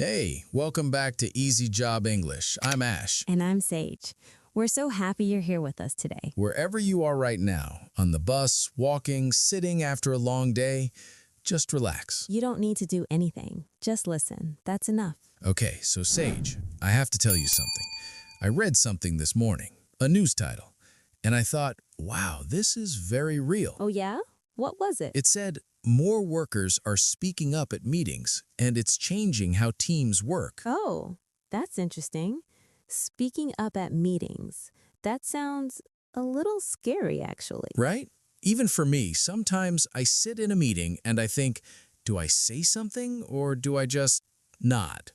Hey, welcome back to Easy Job English. I'm Ash. And I'm Sage. We're so happy you're here with us today. Wherever you are right now, on the bus, walking, sitting after a long day, just relax. You don't need to do anything. Just listen. That's enough. Okay, so Sage, I have to tell you something. I read something this morning, a news title, and I thought, wow, this is very real. Oh, yeah? What was it? It said, more workers are speaking up at meetings, and it's changing how teams work. Oh, that's interesting. Speaking up at meetings. That sounds a little scary, actually. Right? Even for me, sometimes I sit in a meeting and I think, do I say something or do I just nod?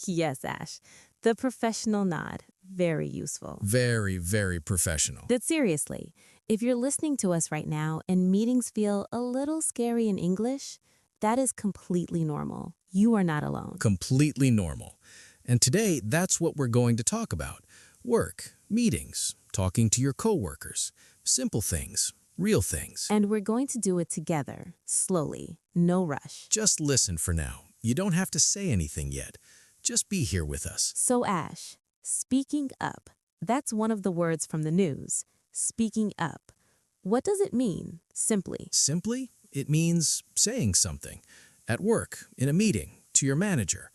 Yes, Ash. The professional nod. Very useful. Very, very professional. But seriously, if you're listening to us right now and meetings feel a little scary in English, that is completely normal. You are not alone. Completely normal. And today, that's what we're going to talk about. Work, meetings, talking to your coworkers, simple things, real things. And we're going to do it together, slowly, no rush. Just listen for now. You don't have to say anything yet. Just be here with us. So Ash, speaking up, that's one of the words from the news. Speaking up. What does it mean, simply? Simply, it means saying something. At work, in a meeting, to your manager.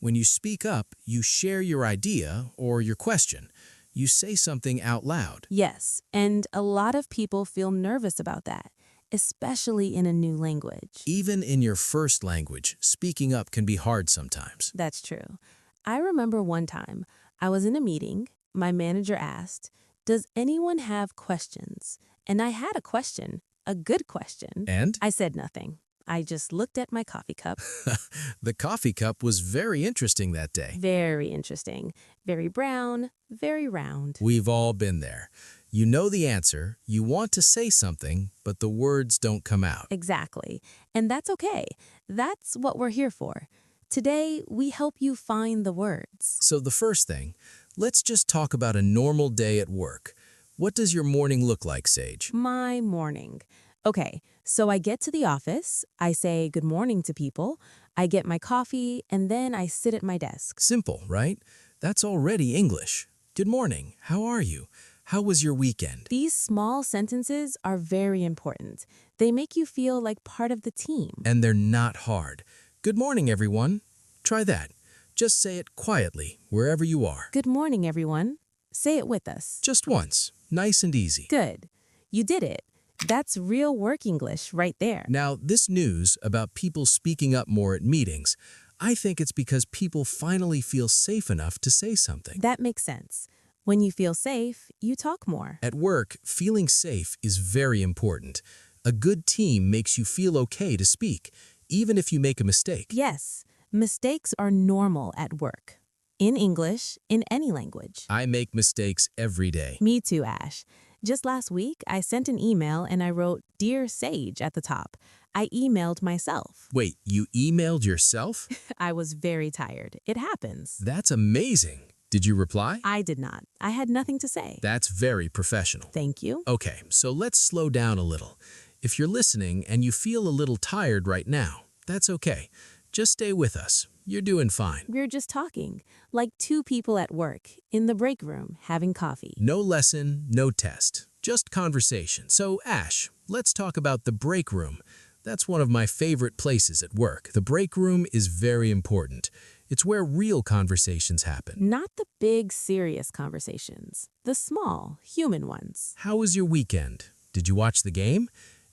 When you speak up, you share your idea or your question. You say something out loud. Yes, and a lot of people feel nervous about that, especially in a new language. Even in your first language, speaking up can be hard sometimes. That's true. I remember one time, I was in a meeting, my manager asked, "Does anyone have questions?" And I had a question, a good question. And? I said nothing. I just looked at my coffee cup. The coffee cup was very interesting that day. Very interesting. Very brown, very round. We've all been there. You know the answer, you want to say something, but the words don't come out. Exactly. And that's okay. That's what we're here for. Today, we help you find the words. So the first thing, let's just talk about a normal day at work. What does your morning look like, Sage? My morning. Okay, so I get to the office, I say good morning to people, I get my coffee, and then I sit at my desk. Simple, right? That's already English. Good morning. How are you? How was your weekend? These small sentences are very important. They make you feel like part of the team. And they're not hard. Good morning, everyone. Try that. Just say it quietly, wherever you are. Good morning, everyone. Say it with us. Just once. Nice and easy. Good. You did it. That's real work English right there. Now, this news about people speaking up more at meetings, I think it's because people finally feel safe enough to say something. That makes sense. When you feel safe, you talk more. At work, feeling safe is very important. A good team makes you feel okay to speak, even if you make a mistake. Yes, mistakes are normal at work. In English, in any language. I make mistakes every day. Me too, Ash. Just last week, I sent an email and I wrote, "Dear Sage" at the top. I emailed myself. Wait, you emailed yourself? I was very tired. It happens. That's amazing. Did you reply? I did not. I had nothing to say. That's very professional. Thank you. Okay, so let's slow down a little. If you're listening and you feel a little tired right now, that's okay. Just stay with us. You're doing fine. We're just talking, like two people at work, in the break room, having coffee. No lesson, no test, just conversation. So, Ash, let's talk about the break room. That's one of my favorite places at work. The break room is very important. It's where real conversations happen. Not the big, serious conversations. The small, human ones. How was your weekend? Did you watch the game?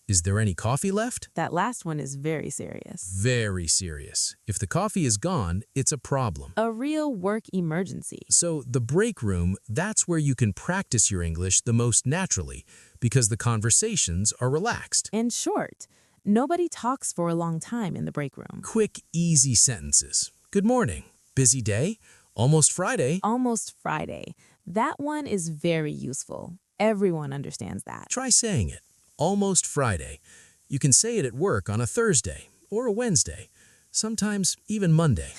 Is there any coffee left? That last one is very serious. Very serious. If the coffee is gone, it's a problem. A real work emergency. So the break room, that's where you can practice your English the most naturally because the conversations are relaxed. And short. Nobody talks for a long time in the break room. Quick, easy sentences. Good morning. Busy day? Almost Friday. Almost Friday. That one is very useful. Everyone understands that. Try saying it. Almost Friday. You can say it at work on a Thursday or a Wednesday, sometimes even Monday.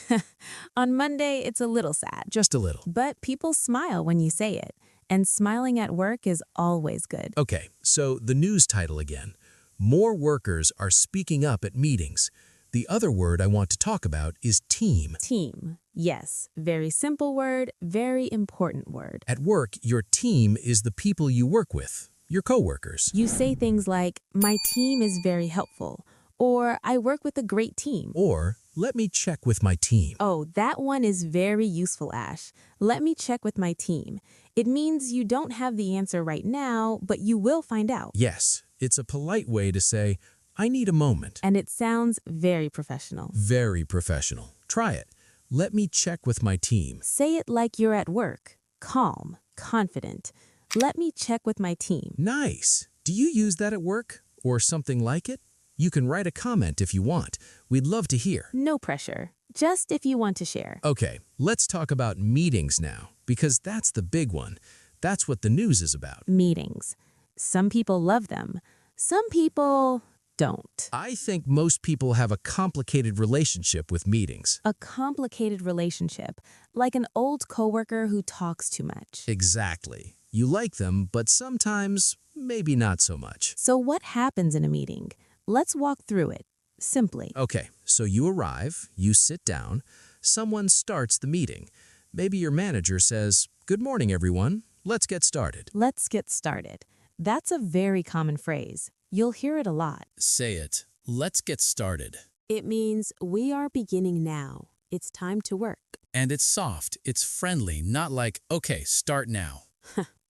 On Monday, it's a little sad. Just a little. But people smile when you say it, and smiling at work is always good. Okay, so the news title again. More workers are speaking up at meetings. The other word I want to talk about is team. Team. Yes, very simple word, very important word. At work, your team is the people you work with, your coworkers. You say things like, my team is very helpful, or I work with a great team. Or, let me check with my team. Oh, that one is very useful, Ash. Let me check with my team. It means you don't have the answer right now, but you will find out. Yes, it's a polite way to say, I need a moment. And it sounds very professional. Very professional. Try it. Let me check with my team. Say it like you're at work. Calm, confident. Let me check with my team. Nice. Do you use that at work? Or something like it? You can write a comment if you want. We'd love to hear. No pressure. Just if you want to share. Okay, let's talk about meetings now, because that's the big one. That's what the news is about. Meetings. Some people love them. Some people don't. I think most people have a complicated relationship with meetings. A complicated relationship, like an old coworker who talks too much. Exactly. You like them, but sometimes maybe not so much. So what happens in a meeting? Let's walk through it, simply. Okay, so you arrive, you sit down, someone starts the meeting. Maybe your manager says, "Good morning, everyone. Let's get started." Let's get started. That's a very common phrase. You'll hear it a lot. Say it. Let's get started. It means we are beginning now. It's time to work. And it's soft, it's friendly, not like, okay, start now.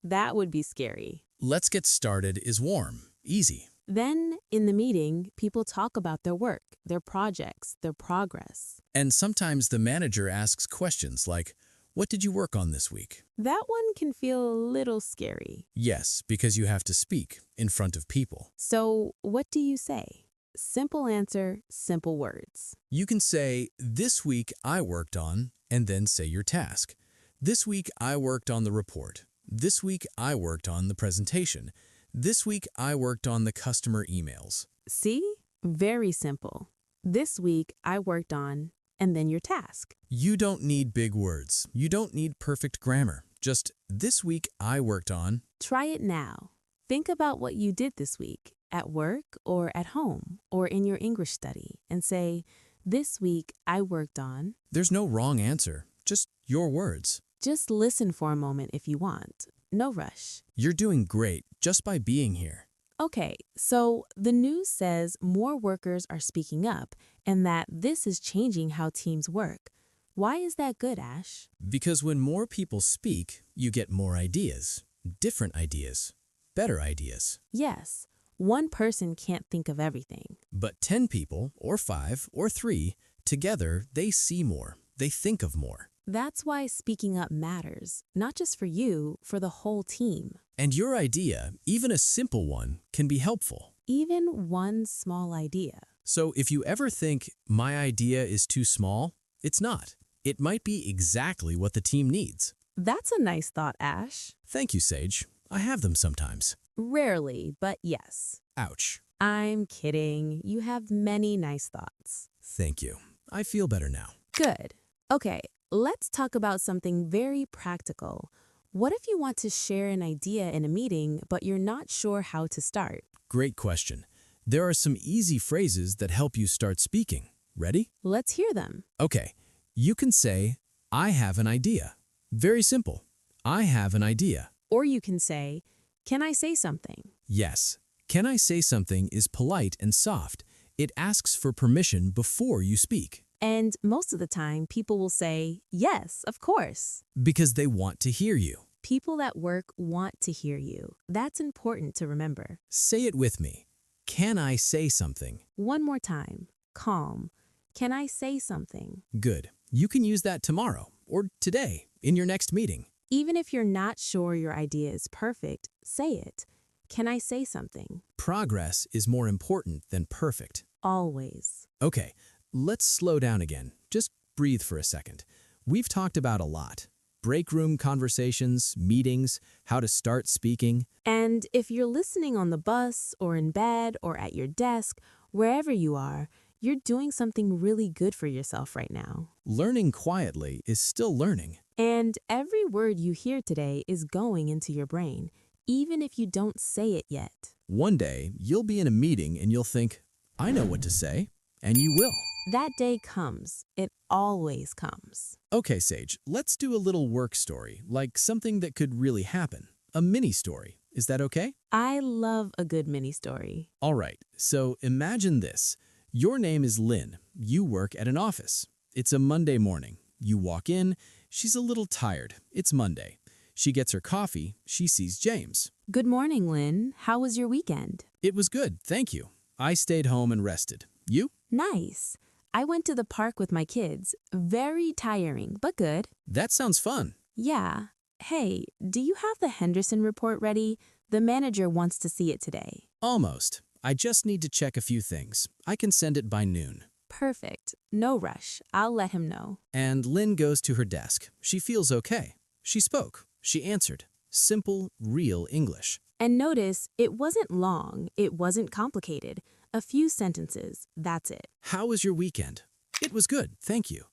That would be scary. Let's get started is warm, easy. Then, in the meeting, people talk about their work, their projects, their progress. And sometimes the manager asks questions like, what did you work on this week? That one can feel a little scary. Yes, because you have to speak in front of people. So, what do you say? Simple answer, simple words. You can say, this week I worked on, and then say your task. This week I worked on the report. This week I worked on the presentation. This week I worked on the customer emails. See? Very simple. This week I worked on, and then your task. You don't need big words. You don't need perfect grammar. Just, this week I worked on. Try it now. Think about what you did this week, at work or at home or in your English study, and say, this week I worked on. There's no wrong answer, just your words. Just listen for a moment if you want. No rush. You're doing great just by being here. Okay, so the news says more workers are speaking up and that this is changing how teams work. Why is that good, Ash? Because when more people speak, you get more ideas, different ideas, better ideas. Yes, one person can't think of everything. But 10 people, or 5, or 3, together they see more, they think of more. That's why speaking up matters, not just for you, for the whole team. And your idea, even a simple one, can be helpful. Even one small idea. So if you ever think, my idea is too small, it's not. It might be exactly what the team needs. That's a nice thought, Ash. Thank you, Sage. I have them sometimes. Rarely, but yes. Ouch. I'm kidding. You have many nice thoughts. Thank you. I feel better now. Good. Okay, let's talk about something very practical. What if you want to share an idea in a meeting, but you're not sure how to start? Great question. There are some easy phrases that help you start speaking. Ready? Let's hear them. Okay. You can say, I have an idea. Very simple. I have an idea. Or you can say, can I say something? Yes. Can I say something is polite and soft. It asks for permission before you speak. And most of the time, people will say, yes, of course. Because they want to hear you. People at work want to hear you. That's important to remember. Say it with me. Can I say something? One more time. Calm. Can I say something? Good. You can use that tomorrow or today in your next meeting. Even if you're not sure your idea is perfect, say it. Can I say something? Progress is more important than perfect. Always. Okay, let's slow down again. Just breathe for a second. We've talked about a lot. Break room conversations, meetings, how to start speaking. And if you're listening on the bus or in bed or at your desk, wherever you are, you're doing something really good for yourself right now. Learning quietly is still learning. And every word you hear today is going into your brain, even if you don't say it yet. One day, you'll be in a meeting and you'll think, I know what to say, and you will. That day comes. It always comes. Okay, Sage, let's do a little work story, like something that could really happen. A mini story. Is that okay? I love a good mini story. All right, so imagine this. Your name is Lynn. You work at an office. It's a Monday morning. You walk in. She's a little tired. It's Monday. She gets her coffee. She sees James. Good morning, Lynn. How was your weekend? It was good, thank you. I stayed home and rested. You? Nice. I went to the park with my kids. Very tiring, but good. That sounds fun. Yeah. Hey, do you have the Henderson report ready? The manager wants to see it today. Almost. I just need to check a few things. I can send it by noon. Perfect. No rush. I'll let him know. And Lynn goes to her desk. She feels okay. She spoke. She answered. Simple, real English. And notice, it wasn't long. It wasn't complicated. A few sentences. That's it. How was your weekend? It was good, thank you.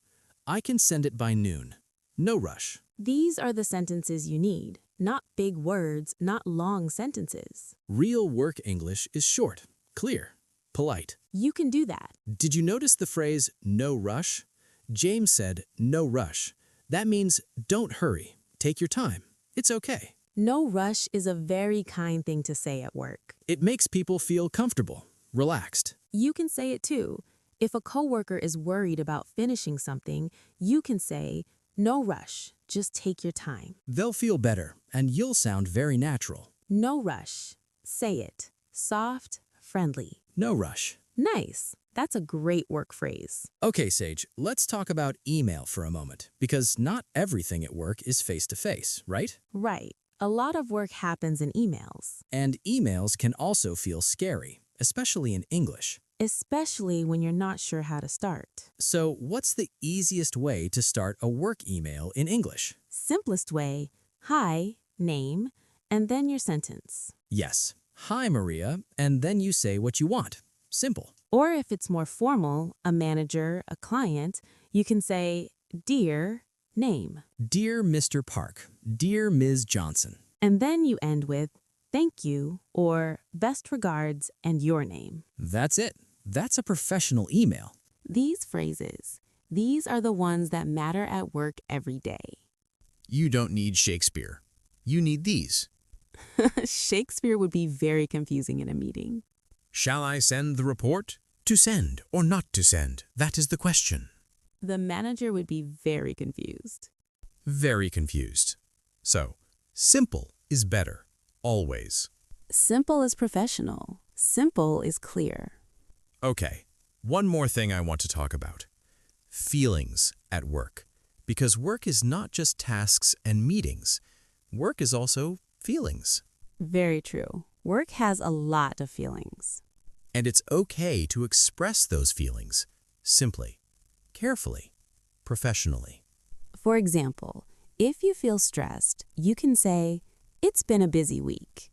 I can send it by noon. No rush. These are the sentences you need. Not big words, not long sentences. Real work English is short, clear, polite. You can do that. Did you notice the phrase, no rush? James said, no rush. That means don't hurry. Take your time. It's okay. No rush is a very kind thing to say at work. It makes people feel comfortable, relaxed. You can say it too. If a coworker is worried about finishing something, you can say, no rush, just take your time. They'll feel better, and you'll sound very natural. No rush. Say it. Soft, friendly. No rush. Nice. That's a great work phrase. Okay, Sage, let's talk about email for a moment, because not everything at work is face-to-face, right? Right. A lot of work happens in emails, And emails can also feel scary, especially in English. especially when you're not sure how to start. So what's the easiest way to start a work email in English? Simplest way, hi, name, and then your sentence. Yes. Hi, Maria, and then you say what you want. Simple. Or if it's more formal, a manager, a client, you can say, dear, name. Dear Mr. Park, dear Ms. Johnson. And then you end with, thank you, or best regards, and your name. That's it. That's a professional email. These phrases, these are the ones that matter at work every day. You don't need Shakespeare. You need these. Shakespeare would be very confusing in a meeting. Shall I send the report? To send or not to send, that is the question. The manager would be very confused. Very confused. So, simple is better, always. Simple is professional. Simple is clear. Okay, one more thing I want to talk about. Feelings at work. Because work is not just tasks and meetings. Work is also feelings. Very true. Work has a lot of feelings. And it's okay to express those feelings simply, carefully, professionally. For example, if you feel stressed, you can say, it's been a busy week.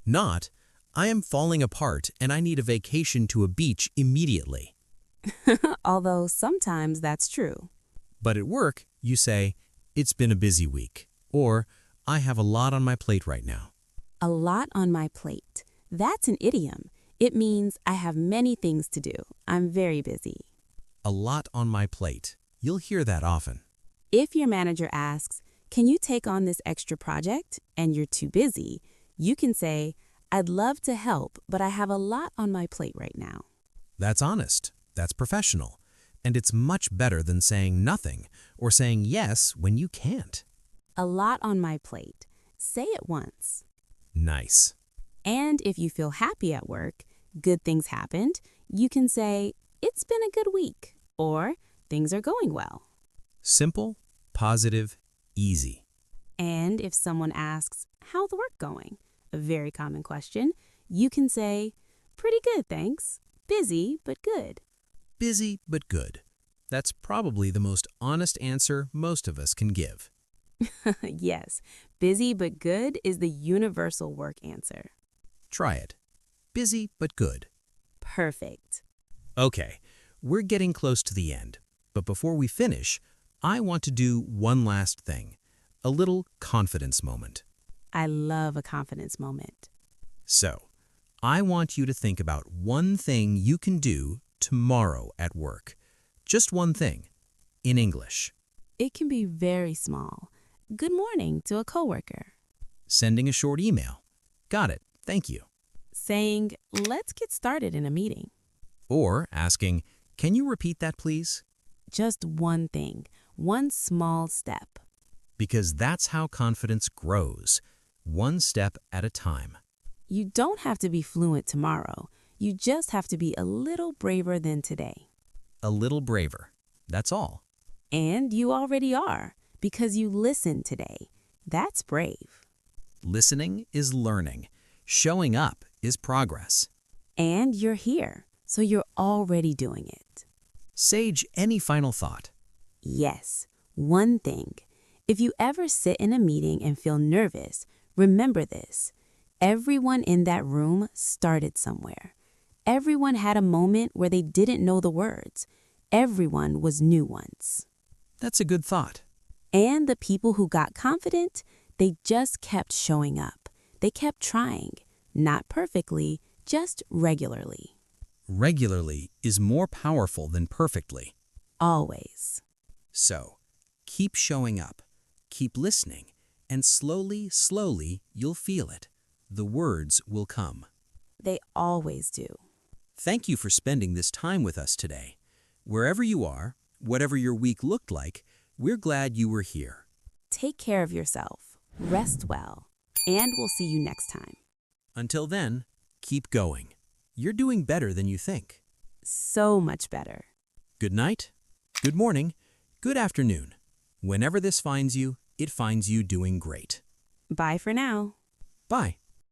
Not, I am falling apart and I need a vacation to a beach immediately. Although sometimes that's true. But at work, you say, it's been a busy week, or I have a lot on my plate right now. A lot on my plate. That's an idiom. It means I have many things to do. I'm very busy. A lot on my plate. You'll hear that often. If your manager asks, can you take on this extra project? And you're too busy, you can say, I'd love to help, but I have a lot on my plate right now. That's honest. That's professional. And it's much better than saying nothing or saying yes when you can't. A lot on my plate. Say it once. Nice. And if you feel happy at work, good things happened, you can say, it's been a good week, or things are going well. Simple, positive, easy. And if someone asks, how's the work going? A very common question, you can say, pretty good, thanks. Busy, but good. Busy but good. That's probably the most honest answer most of us can give. Yes, busy but good is the universal work answer. Try it. Busy but good. Perfect. Okay, we're getting close to the end. But before we finish, I want to do one last thing. A little confidence moment. I love a confidence moment. So, I want you to think about one thing you can do tomorrow at work. Just one thing, in English. It can be very small. Good morning to a coworker. Sending a short email. Got it, thank you. Saying, let's get started in a meeting. Or asking, can you repeat that please? Just one thing, one small step. Because that's how confidence grows, one step at a time. You don't have to be fluent tomorrow. You just have to be a little braver than today. A little braver, that's all. And you already are, because you listened today. That's brave. Listening is learning. Showing up is progress. And you're here, so you're already doing it. Sage, any final thought? Yes, one thing. If you ever sit in a meeting and feel nervous, remember this. Everyone in that room started somewhere. Everyone had a moment where they didn't know the words. Everyone was new once. That's a good thought. And the people who got confident, they just kept showing up. They kept trying, not perfectly, just regularly. Regularly is more powerful than perfectly. Always. So, keep showing up, keep listening, and slowly, slowly, you'll feel it. The words will come. They always do. Thank you for spending this time with us today. Wherever you are, whatever your week looked like, we're glad you were here. Take care of yourself, rest well, and we'll see you next time. Until then, keep going. You're doing better than you think. So much better. Good night, good morning, good afternoon. Whenever this finds you, it finds you doing great. Bye for now. Bye.